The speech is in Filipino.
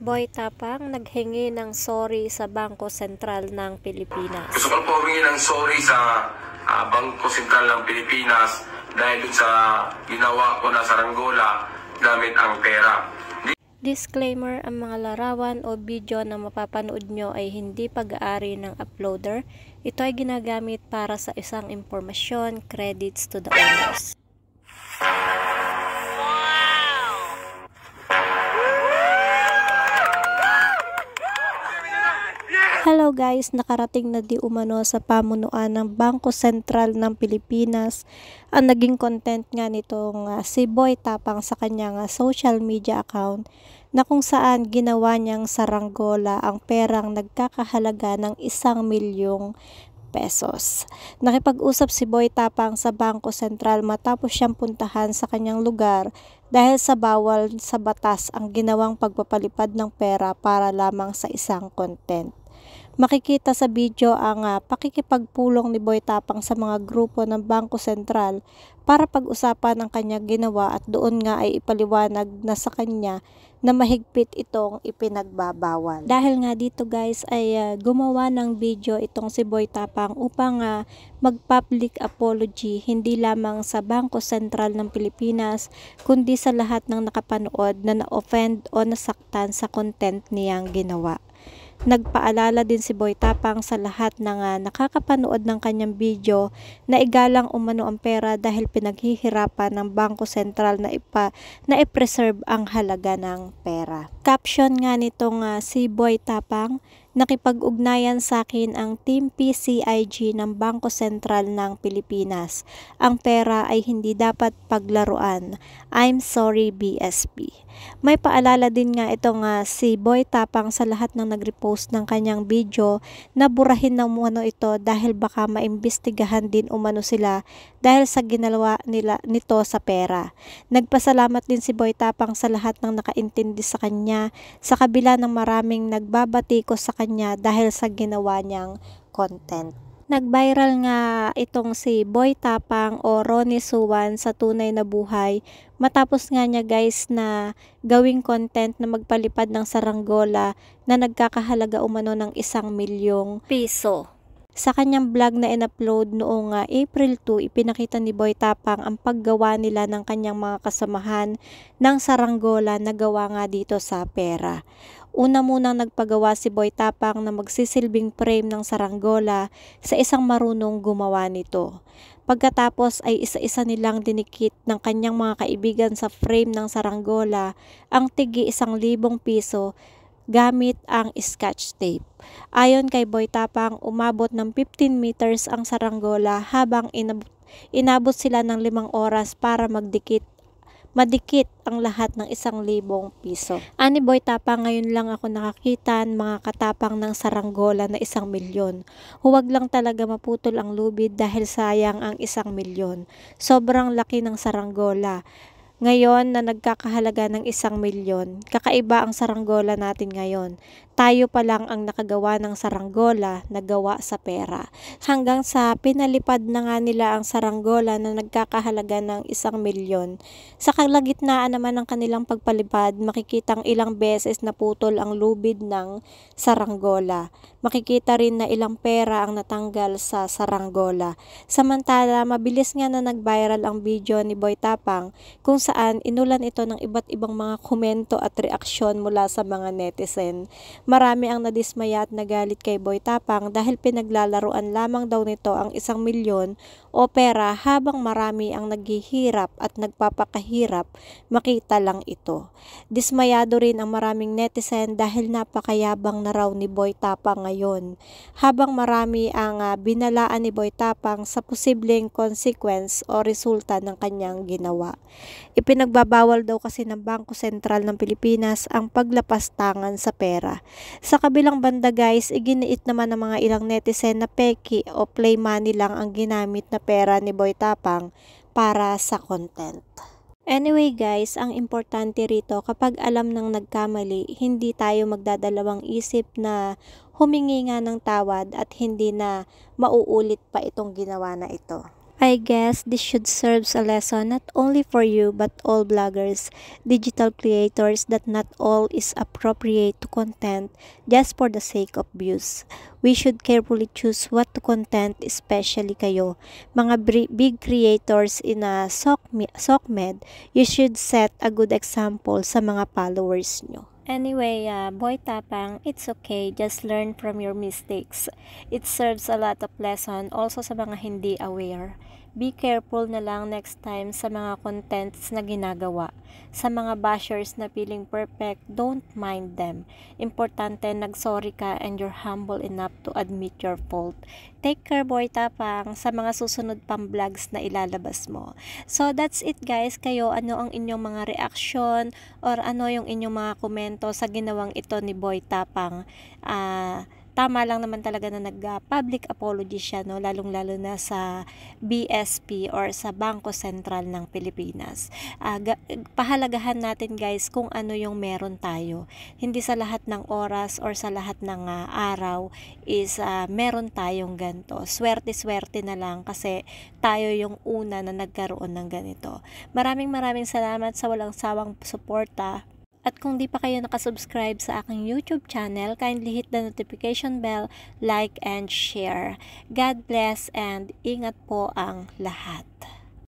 Boy Tapang naghingi ng sorry sa Bangko Sentral ng Pilipinas. Gusto ko po humingi ng sorry sa Bangko Sentral ng Pilipinas dahil dun sa ginawa ko na saranggola gamit ang pera. Disclaimer, ang mga larawan o video na mapapanood nyo ay hindi pag-aari ng uploader. Ito ay ginagamit para sa isang impormasyon, credits to the owners. Hello guys, nakarating na di umano sa pamunuan ng Bangko Sentral ng Pilipinas ang naging content nga nitong si Boy Tapang sa kanyang social media account na kung saan ginawa niyang saranggola ang perang nagkakahalaga ng 1,000,000 pesos. Nakipag-usap si Boy Tapang sa Bangko Sentral matapos siyang puntahan sa kanyang lugar dahil sa bawal sa batas ang ginawang pagpapalipad ng pera para lamang sa isang content. Makikita sa video ang pakikipagpulong ni Boy Tapang sa mga grupo ng Bangko Sentral para pag-usapan ang kanyang ginawa at doon nga ay ipaliwanag na sa kanya na mahigpit itong ipinagbabawal. Dahil nga dito guys ay gumawa ng video itong si Boy Tapang upang mag-public apology hindi lamang sa Bangko Sentral ng Pilipinas kundi sa lahat ng nakapanood na na-offend o nasaktan sa content niyang ginawa. Nagpaalala din si Boy Tapang sa lahat ng nakakapanood ng kanyang video na igalang umano ang pera dahil pinaghihirapan ng Bangko Sentral na i-preserve ang halaga ng pera. Caption nga nitong si Boy Tapang, nakipag-ugnayan sa akin ang Team PCIG ng Bangko Sentral ng Pilipinas. Ang pera ay hindi dapat paglaruan. I'm sorry BSP. May paalala din nga itong si Boy Tapang sa lahat ng nag-repost ng kanyang video na burahin na umano ito dahil baka maimbestigahan din umano sila dahil sa ginalawa nito sa pera. Nagpasalamat din si Boy Tapang sa lahat ng nakaintindi sa kanya sa kabila ng maraming nagbabatikos sa kanya dahil sa ginawa niyang content. Nag-viral nga itong si Boy Tapang o Ronnie Suwan sa tunay na buhay matapos nga niya guys na gawing content na magpalipad ng saranggola na nagkakahalaga umano ng 1,000,000 piso. Sa kanyang vlog na in-upload noong April 2, ipinakita ni Boy Tapang ang paggawa nila ng kanyang mga kasamahan ng saranggola na gawa nga dito sa pera. Una munang nagpagawa si Boy Tapang na magsisilbing frame ng saranggola sa isang marunong gumawa nito. Pagkatapos ay isa-isa nilang dinikit ng kanyang mga kaibigan sa frame ng saranggola ang tigi 1,000 piso gamit ang scotch tape. Ayon kay Boy Tapang, umabot ng 15 meters ang saranggola habang inabot sila ng 5 oras para madikit ang lahat ng 1,000 piso. Ani Boy Tapang, ngayon lang ako nakakita mga katapang ng saranggola na 1,000,000. Huwag lang talaga maputol ang lubid dahil sayang ang 1,000,000. Sobrang laki ng saranggola. Ngayon na nagkakahalaga ng 1,000,000, kakaiba ang saranggola natin ngayon. Tayo pa lang ang nakagawa ng saranggola na gawa sa pera. Hanggang sa pinalipad na nga nila ang saranggola na nagkakahalaga ng 1,000,000. Sa kalagitnaan naman ng kanilang pagpalipad, makikitang ilang beses naputol ang lubid ng saranggola. Makikita rin na ilang pera ang natanggal sa saranggola. Samantala, mabilis nga na nag-viral ang video ni Boy Tapang kung saan inulan ito ng iba't ibang mga komento at reaksyon mula sa mga netizen. Marami ang nadismaya at nagalit kay Boy Tapang dahil pinaglalaruan lamang daw nito ang 1,000,000 o pera habang marami ang naghihirap at nagpapakahirap makita lang ito. Dismayado rin ang maraming netizen dahil napakayabang na raw ni Boy Tapang ngayon, habang marami ang binalaan ni Boy Tapang sa posibleng consequence o resulta ng kanyang ginawa. Ipinagbabawal daw kasi ng Bangko Sentral ng Pilipinas ang paglapastangan sa pera. Sa kabilang banda guys, iginiit naman ng mga ilang netizen na peki o play money lang ang ginamit na pera ni Boy Tapang para sa content. Anyway guys, ang importante rito kapag alam ng nagkamali, hindi tayo magdadalawang isip na humingi nga ng tawad at hindi na mauulit pa itong ginawa na ito. I guess this should serve a lesson not only for you but all bloggers, digital creators that not all is appropriate to content just for the sake of views. We should carefully choose what to content, especially kayo, mga big creators in a SOCMED. You should set a good example sa mga followers nyo. Anyway, Boy Tapang, it's okay. Just learn from your mistakes. It serves a lot of lesson also sa mga hindi aware. Be careful na lang next time sa mga contents na ginagawa. Sa mga bashers na feeling perfect, don't mind them. Importante nagsorry ka and you're humble enough to admit your fault. Take care, Boy Tapang, sa mga susunod pang vlogs na ilalabas mo. So that's it guys. Kayo, ano ang inyong mga reaksyon or ano yung inyong mga komento sa ginawang ito ni Boy Tapang? Tama lang naman talaga na nag-public apology siya, no? Lalong-lalo na sa BSP or sa Bangko Sentral ng Pilipinas. Pahalagahan natin guys kung ano yung meron tayo. Hindi sa lahat ng oras or sa lahat ng araw is meron tayong ganito. Swerte-swerte na lang kasi tayo yung una na nagkaroon ng ganito. Maraming salamat sa walang sawang suporta. At kung di pa kayo nakasubscribe sa aking YouTube channel, kindly hit the notification bell, like and share. God bless and ingat po ang lahat.